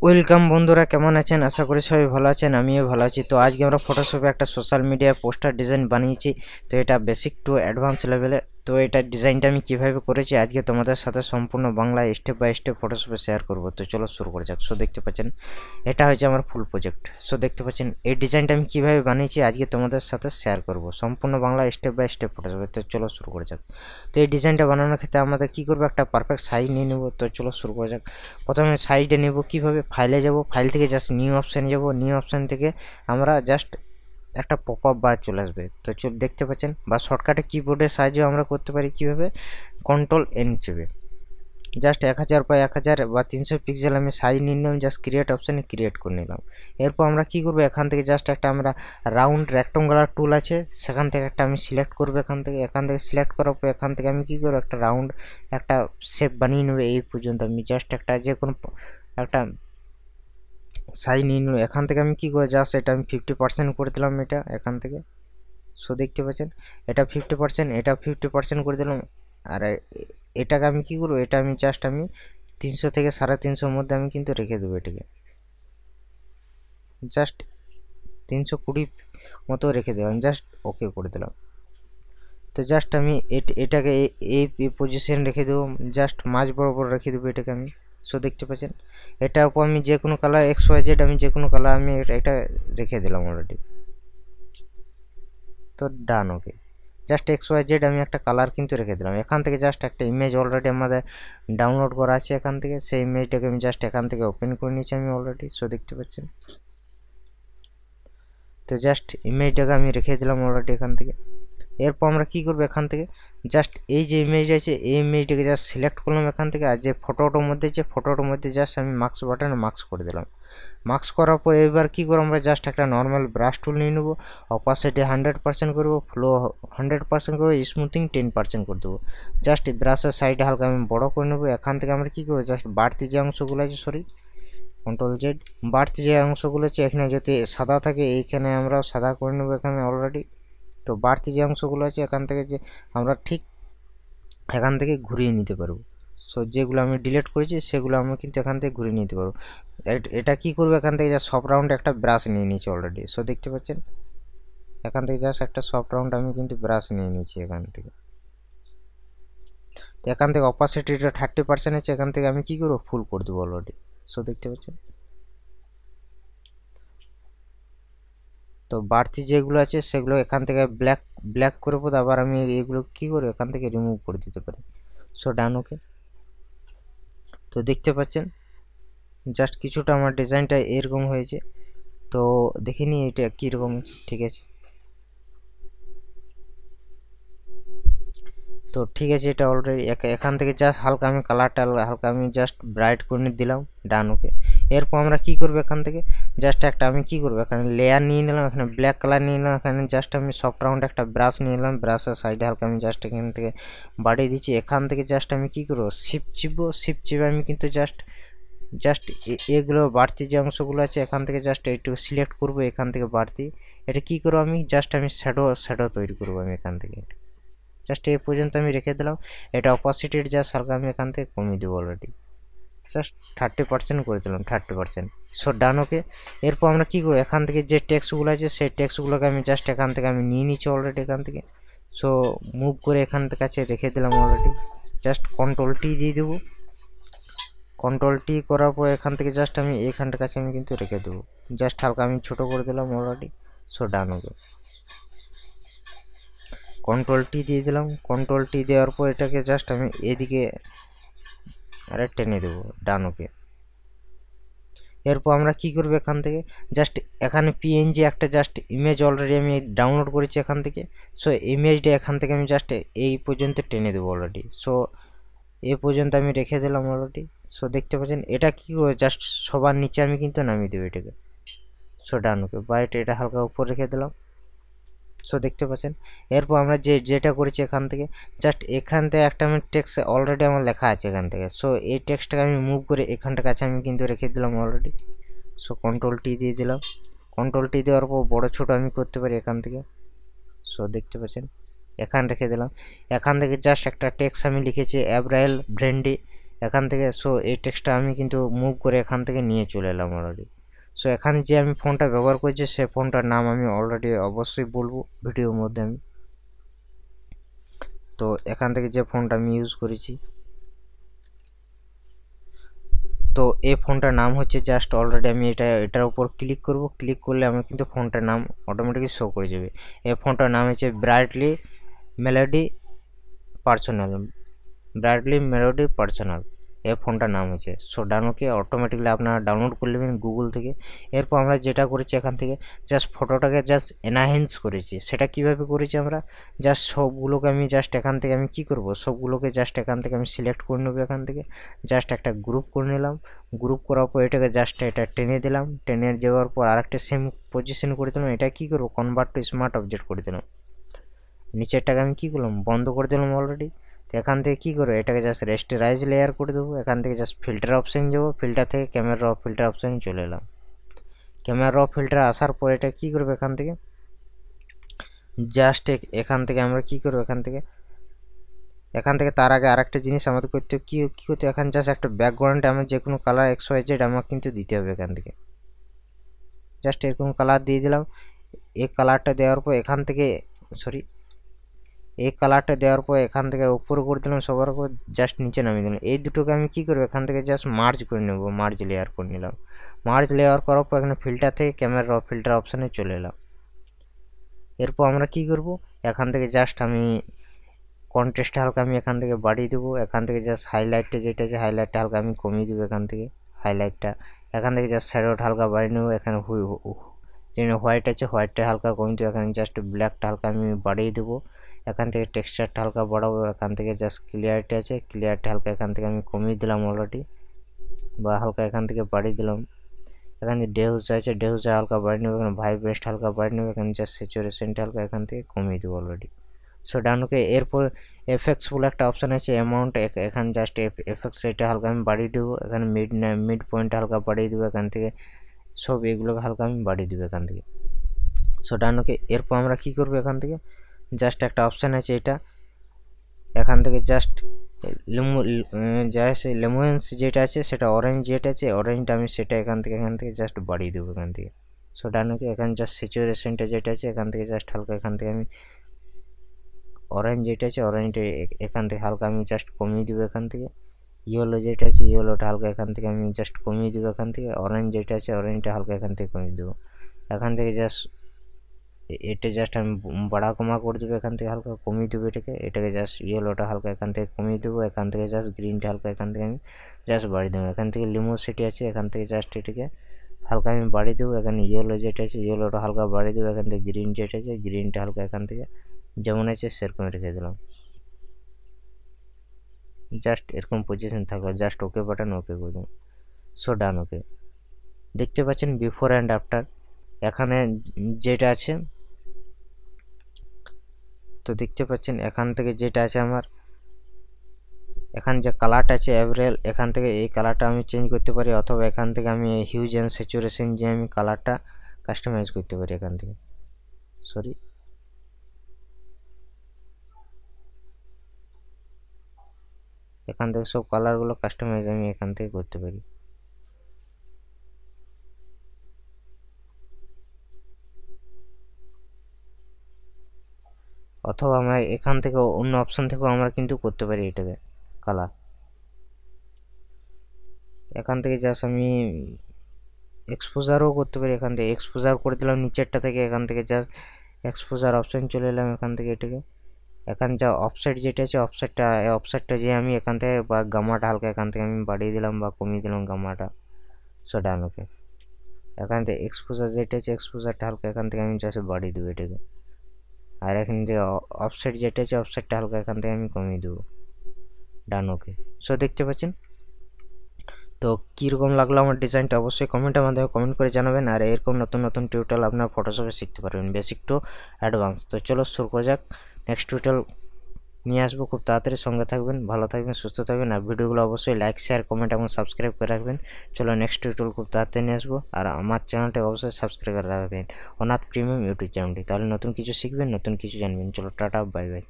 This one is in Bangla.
ওয়েলকাম বন্ধুরা, কেমন আছেন? আশা করি সবাই ভালো আছেন, আমিও ভালো আছি। তো আজকে আমরা ফটোশপে একটা সোশ্যাল মিডিয়া পোস্টার ডিজাইন বানিয়েছি। তো এটা বেসিক টু অ্যাডভান্স লেভেলে। তো এটা ডিজাইনটা আমি কিভাবে করেছি আজকে তোমাদের সাথে সম্পূর্ণ বাংলায় স্টেপ বাই স্টেপ ফটোশপে শেয়ার করব। তো চলো শুরু করা যাক। সো দেখতে পাচ্ছেন এটা হচ্ছে আমার ফুল প্রজেক্ট। সো দেখতে পাচ্ছেন এই ডিজাইনটা আমি কিভাবে বানিয়েছি আজকে তোমাদের সাথে শেয়ার করব সম্পূর্ণ বাংলা স্টেপ বাই স্টেপ ফটোশপে। তো চলো শুরু করা যাক। তো এই ডিজাইনটা বানানোর ক্ষেত্রে আমাদের কী করবো, একটা পারফেক্ট সাইজ নিয়ে নেব। তো চলো শুরু করা যাক। প্রথমে সাইজটা নেব কিভাবে, ফাইলে যাব, ফাইল থেকে জাস্ট নিউ অপশানে যাব, নিউ অপশান থেকে আমরা জাস্ট একটা পপ আপ বার চলে আসবে। তো দেখতে পাচ্ছেন, বা শর্টকাটে কিবোর্ডের সাহায্যে আমরা করতে পারি কিভাবে, কন্ট্রোল এন চেপে জাস্ট 1000 বা 1000 বা 300 পিক্সেল আমি সাইজ নিয়ে নিলাম, জাস্ট ক্রিয়েট অপশানে ক্রিয়েট করে নিলাম। এরপর আমরা কি করবো, এখান থেকে জাস্ট একটা আমরা রাউন্ড রেক্ট্যাঙ্গুলার টুল আছে, সেখান থেকে একটা আমি সিলেক্ট করবো। এখান থেকে সিলেক্ট করার পর এখান থেকে আমি কি করবো, একটা রাউন্ড একটা শেপ বানিয়ে নেবো। এই পর্যন্ত আমি জাস্ট একটা যে কোনো একটা সাইজ নিয়ে নেবো। এখান থেকে আমি কি করে জাস্ট এটা আমি 50% করে দিলাম এটা এখান থেকে। সো দেখতে পাচ্ছেন এটা 50%, এটা 50% করে দিলাম। আর এটাকে আমি কি করবো, এটা আমি জাস্ট আমি 300 থেকে 350 মধ্যে আমি কিন্তু রেখে দেবো। এটাকে জাস্ট 320 মতো রেখে দিলাম, জাস্ট ওকে করে দিলাম। তো জাস্ট আমি এটাকে এই পজিশন রেখে দেবো, জাস্ট মাঝ বরাবর রেখে দেবো এটাকে আমি। সো দেখতে পাচ্ছেন এটার উপর আমি যে কোনো কালার XYZ আমি যে কোনো কালার আমি এটা রেখে দিলাম অলরেডি। তো ডান, ওকে। জাস্ট XYZ আমি একটা কালার কিন্তু রেখে দিলাম। এখান থেকে জাস্ট একটা ইমেজ অলরেডি আমাদের ডাউনলোড করা আছে এখান থেকে, সেই ইমেজটাকে আমি জাস্ট এখান থেকে ওপেন করে নিয়েছি আমি অলরেডি। সো দেখতে পাচ্ছেন তো জাস্ট ইমেজটাকে আমি রেখে দিলাম অলরেডি এখান থেকে। এরপর আমরা কি করব, এখান থেকে জাস্ট এই যে ইমেজ আছে এই ইমেজটাকে জাস্ট সিলেক্ট করলাম এখান থেকে। আর যে ফটোটার মধ্যে জাস্ট আমি মার্কস বাটনে মার্কস করে দিলাম। মার্কস করার পর এবার কি করব, আমরা জাস্ট একটা নর্মাল ব্রাশ টুল নিয়ে নেবো, অপাসিটি 100% করবো, ফ্লো 100% করবো, স্মুথিং 10% করে দেবো। জাস্ট ব্রাশের সাইডে হালকা আমি বড় করে নেবো। এখান থেকে আমরা কি করবো, জাস্ট বাড়তি যে অংশগুলো আছে, কন্ট্রোল Z, বাড়তি যে অংশগুলো আছে এখানে যাতে সাদা থাকে এইখানে আমরা সাদা করে নেবো এখানে অলরেডি। তো বাড়তি যে অংশগুলো আছে এখান থেকে যে আমরা ঠিক এখান থেকে ঘুরিয়ে নিতে পারবো। সো যেগুলো আমি ডিলিট করেছি সেগুলো আমরা কিন্তু এখান থেকে ঘুরিয়ে নিতে পারবো। এটা কি করবো, এখান থেকে যা সফট রাউন্ড একটা ব্রাশ নিয়ে নিয়েছি অলরেডি। সো দেখতে পাচ্ছেন এখান থেকে জাস্ট একটা সফট রাউন্ড আমি কিন্তু ব্রাশ নিয়ে নিয়েছি এখান থেকে। তো এখান থেকে অপাসিটিটা 30% আছে, এখান থেকে আমি কি করবো, ফুল করে দেবো অলরেডি। সো দেখতে পাচ্ছেন তো বাড়তি যেগুলো আছে সেগুলো এখান থেকে ব্ল্যাক করে পর আবার আমি এগুলো কি করে এখান থেকে রিমুভ করে দিতে পারি। সো ডান, ওকে। তো দেখতে পাচ্ছেন জাস্ট কিছুটা আমার ডিজাইনটা এরকম হয়েছে। তো দেখিনি এটা কীরকম, ঠিক আছে। তো ঠিক আছে, এটা অলরেডি এখান থেকে জাস্ট হালকা আমি কালারটা হালকা আমি জাস্ট ব্রাইট করে দিলাম, ডান, ওকে। এরপর আমরা কি করবো, এখান থেকে জাস্ট একটা আমি কি করবো, এখানে লেয়ার নিয়ে নিলাম, এখানে ব্ল্যাক কালার নিয়ে নিলাম, এখানে জাস্ট আমি সফট রাউন্ড একটা ব্রাশ নিয়ে নিলাম, ব্রাশের সাইডে হালকা আমি জাস্ট এখান থেকে বাড়িয়ে দিচ্ছি। এখান থেকে জাস্ট আমি কি করবো, শিফট চিপবো আমি কিন্তু জাস্ট এগুলো বাড়তি যে অংশগুলো আছে এখান থেকে জাস্ট একটু সিলেক্ট করবো এখান থেকে বাড়তি। এটা কি করবো, আমি জাস্ট আমি শ্যাডো তৈরি করবো আমি এখান থেকে। জাস্ট এই পর্যন্ত আমি রেখে দিলাম। এটা অপাসিটির জাস্ট হালকা আমি এখান থেকে কমিয়ে দেবো অলরেডি, জাস্ট 30% করে দিলাম, 30%। সো ডান, ওকে। এরপর আমরা কি করবো, এখান থেকে যে টেক্সটগুলো আছে সেই টেক্সটগুলোকে আমি জাস্ট এখান থেকে আমি নিয়ে নিচ্ছি অলরেডি এখান থেকে। সো মুভ করে এখান কাছে রেখে দিলাম অলরেডি, জাস্ট কন্ট্রোল T দিয়ে দেবো। কন্ট্রোল T করার পর এখান থেকে জাস্ট আমি এইখানটার কাছে আমি কিন্তু রেখে দেবো, জাস্ট হালকা আমি ছোট করে দিলাম অলরেডি। সো ডান, ওকে। কন্ট্রোল T দিয়ে দিলাম। কন্ট্রোল T দেওয়ার পর এটাকে জাস্ট আমি এদিকে আরে টেনে দেবো, ডান, ওকে। এরপর আমরা কি করবো, এখান থেকে জাস্ট এখানে PNG একটা জাস্ট ইমেজ অলরেডি আমি ডাউনলোড করেছি এখান থেকে। সো ইমেজটা এখান থেকে আমি জাস্ট এই পর্যন্ত টেনে দেবো অলরেডি। সো এই পর্যন্ত আমি রেখে দিলাম অলরেডি। সো দেখতে পাচ্ছেন এটা কি জাস্ট সবার নিচে আমি কিন্তু নামিয়ে দেবো এটাকে। সো ডান, ওকে। বা এটা হালকা উপর রেখে দিলাম। সো দেখতে পাচ্ছেন এরপর আমরা যেটা করেছি এখান থেকে জাস্ট এখান থেকে একটা আমি টেক্সট অলরেডি আমার লেখা আছে এখান থেকে। সো এই টেক্সটটাকে আমি মুভ করে এখানটার কাছে আমি কিন্তু রেখে দিলাম অলরেডি। সো কন্ট্রোল T দিয়ে দিলাম। কন্ট্রোল T দেওয়ার পর বড় ছোট আমি করতে পারি এখান থেকে। সো দেখতে পাচ্ছেন এখান রেখে দিলাম। এখান থেকে জাস্ট একটা টেক্সট আমি লিখেছি অ্যাব্রাইল ব্র্যান্ডি, এখান থেকে সো এই টেক্সটটা আমি কিন্তু মুভ করে এখান থেকে নিয়ে চলে এলাম অলরেডি। সো এখানে যে আমি ফোনটা ব্যবহার করছি সে ফোনটার নাম আমি অলরেডি অবশ্যই বলবো ভিডিওর মধ্যে আমি। তো এখান থেকে যে ফোনটা আমি ইউজ করেছি, তো এই ফোনটার নাম হচ্ছে জাস্ট অলরেডি আমি এটার উপর ক্লিক করব। ক্লিক করলে আমার কিন্তু ফোনটার নাম অটোমেটিকলি শো করে যাবে। এই ফোনটার নাম হচ্ছে brightly melody personal, brightly melody personal এই ফোনটার নাম হচ্ছে। সো ডানোকে অটোমেটিকলি আপনারা ডাউনলোড করে নেবেন গুগল থেকে। এরপর আমরা যেটা করেছি এখান থেকে জাস্ট ফটোটাকে জাস্ট এনহ্যান্স করেছি। সেটা কিভাবে করেছি আমরা, জাস্ট সবগুলোকে আমি জাস্ট এখান থেকে আমি কি করব, সবগুলোকে জাস্ট এখান থেকে আমি সিলেক্ট করে নেবো। এখান থেকে জাস্ট একটা গ্রুপ করে নিলাম। গ্রুপ করার পর এটাকে জাস্ট এটা টেনে দিলাম। টেনে যাওয়ার পর আরেকটা সেম পজিশন করে দিলাম। এটা কি করবো, কনভার্ট টু স্মার্ট অবজেক্ট করে দিলাম। নিচেরটাকে আমি কি করলাম, বন্ধ করে দিলাম অলরেডি। তো এখান থেকে কি করবো, এটাকে জাস্ট রেস্টেরাইজ লেয়ার করে দেবো। এখান থেকে জাস্ট ফিল্টার অপশান যাবো, ফিল্টার থেকে ক্যামেরা র ফিল্টার অপশানে চলে এলাম। ক্যামেরা র ফিল্টার আসার পর এটা কি করবো, এখান থেকে জাস্ট এখান থেকে আমরা কি করবো, এখান থেকে তার আগে আরেকটা জিনিস আমাদের করতে কি করতে, এখানে জাস্ট একটা ব্যাকগ্রাউন্ডে আমার যে কোনো কালার XYZ আমার কিন্তু দিতে হবে। এখান থেকে জাস্ট এরকম কালার দিয়ে দিলাম। এই কালারটা দেওয়ার পর এখান থেকে এই কালারটা দেওয়ার পর এখান থেকে উপরে করে দিলাম, সবার উপর জাস্ট নিচে নামিয়ে দিলাম। এই দুটোকে আমি কি করবো, এখান থেকে জাস্ট মার্জ করে নেব, মার্জ লেয়ার করে নিলাম। মার্জ লেয়ার করার পর এখানে ফিল্টার থেকে ক্যামেরা ফিল্টার অপশানে চলে এলাম। এরপর আমরা কি করব, এখান থেকে জাস্ট আমি কন্ট্রাস্টটা হালকা আমি এখান থেকে বাড়িয়ে দেবো। এখান থেকে জাস্ট হাইলাইটটা যেটা আছে হাইলাইটটা হালকা আমি কমিয়ে দেবো। এখান থেকে হাইলাইটটা এখান থেকে জাস্ট শ্যাডোটা হালকা বাড়িয়ে নেবো। এখানে যেখানে হোয়াইট আছে হোয়াইটটা হালকা কমিয়ে দেবো। এখানে জাস্ট ব্ল্যাকটা হালকা আমি বাড়িয়ে দেবো। এখান থেকে টেক্সচারটা হালকা বাড়াবো। এখান থেকে জাস্ট ক্লিয়ারিটি আছে ক্লিয়ারিটি হালকা এখান থেকে আমি কমিয়ে দিলাম অলরেডি, বা হালকা এখান থেকে বাড়িয়ে দিলাম। এখানে ডেউজ আছে ডেউজে হালকা বাড়িয়ে নেবো। এখানে ভাইব্রেস্ট হালকা বাড়িয়ে নেবো। এখানে জাস্ট স্যাচুরেশনটা হালকা এখান থেকে কমিয়ে দেবো অলরেডি। সো ডাউনকে এরপর এফেক্টস বলে একটা অপশান আছে অ্যামাউন্ট, এখানে জাস্ট এফেক্টস এটা হালকা আমি বাড়িয়ে দেবো। এখানে মিড পয়েন্টটা হালকা বাড়িয়ে দেবো। এখান থেকে সব এগুলোকে হালকা আমি বাড়িয়ে দেবো এখান থেকে। সো ডাউনকে এরপর আমরা কি করবো, এখান থেকে জাস্ট একটা অপশান আছে এটা, এখান থেকে জাস্ট লেমোয়েন্স যেটা আছে সেটা অরেঞ্জ যেটা আছে অরেঞ্জটা আমি সেটা এখান থেকে জাস্ট বাড়িয়ে দেবো এখান থেকে। সো ডাউনকে এখানে জাস্ট স্যাচুরেশনটা যেটা আছে এখান থেকে জাস্ট হালকা এখান থেকে আমি অরেঞ্জ যেটা আছে অরেঞ্জটা এখান থেকে হালকা আমি জাস্ট কমিয়ে দেবো। এখান থেকে ইয়েলো যেটা আছে ইয়েলোটা হালকা এখান থেকে আমি জাস্ট কমিয়ে দেবো। এখান থেকে অরেঞ্জ যেটা আছে অরেঞ্জটা হালকা এখান থেকে কমিয়ে দেবো। এখান থেকে জাস্ট এটা জাস্ট আমি বাড়া কমা করে দেবো। এখান থেকে হালকা কমিয়ে দেবো এটাকে জাস্ট ইয়েলোটা হালকা এখান থেকে কমিয়ে দেবো। এখান থেকে জাস্ট গ্রিনটা হালকা এখান থেকে আমি জাস্ট বাড়িয়ে দেবো। এখান থেকে লিমোসিটি আছে এখান থেকে জাস্ট এটাকে হালকা আমি বাড়িয়ে দেবো। এখানে ইয়েলো যেটা আছে ইয়েলোটা হালকা বাড়িয়ে দেবো। এখান থেকে গ্রিন যেটা আছে গ্রিনটা হালকা এখান থেকে যেমন আছে সেরকম রেখে দিলাম। জাস্ট এরকম পজিশন থাকলো, জাস্ট ওকে বাটন ওকে করে দেবো। সো ডান ওকে। দেখতে পাচ্ছেন বিফোর অ্যান্ড আফটার এখানে যেটা আছে, তো দেখতে পাচ্ছেন এখান থেকে যেটা আছে আমার এখান যে কালারটা আছে এভারেল এখান থেকে এই কালারটা আমি চেঞ্জ করতে পারি, অথবা এখান থেকে আমি হিউজ অ্যান্ড স্যাচুরেশন যে আমি কালারটা কাস্টমাইজ করতে পারি এখান থেকে। এখান থেকে সব কালারগুলো কাস্টমাইজ আমি এখান থেকে করতে পারি। অথবা আমরা এখান থেকে অন্য অপশন থেকেও আমরা কিন্তু করতে পারি এটাকে কালার। এখান থেকে জাস্ট আমি এক্সপোজারও করতে পারি। এখান থেকে এক্সপোজার করে দিলাম নিচেরটা থেকে। এখান থেকে জাস্ট এক্সপোজার অপশন চলে এলাম এখান থেকে এটাকে। এখান যা অফসেট যেটা আছে অফসেটটা যে আমি এখান থেকে বা গামাটা হালকা এখান থেকে আমি বাড়িয়ে দিলাম বা কমিয়ে দিলাম গামাটা। সো ডান ওকে। এখান থেকে এক্সপোজার যেটা আছে এক্সপোজারটা হালকা এখান থেকে আমি জাস্ট বাড়িয়ে দেবো এটাকে। আর এখান থেকে অফসেট যেটা আছে অফসেটটা হালকা এখান থেকে আমি কমিয়ে দেবো। ডান ওকে। সো দেখতে পাচ্ছেন তো কীরকম লাগলো আমার ডিজাইনটা অবশ্যই কমেন্টের মাধ্যমে কমেন্ট করে জানাবেন। আর এরকম নতুন নতুন টিউটোরিয়াল আপনার ফটোশপে শিখতে পারবেন বেসিক টু অ্যাডভান্স। তো চলো শুরু করা যাক। নেক্সট টিউটোরিয়াল নিয়ে আসবো খুব তাড়াতাড়ি। সঙ্গে থাকবেন, ভালো থাকবেন, সুস্থ থাকবেন। আর ভিডিওগুলো অবশ্যই লাইক শেয়ার কমেন্ট এবং সাবস্ক্রাইব করে রাখবেন। চলো নেক্সট টিউটোরিয়াল খুব তাড়াতাড়ি নিয়ে আসবো। আর আমার চ্যানেলটা অবশ্যই সাবস্ক্রাইব করে রাখবেন, অনাথ প্রিমিয়াম ইউটিউব চ্যানেলটি। তাহলে নতুন কিছু শিখবেন, নতুন কিছু জানবেন। চলো টাটা বাই বাই।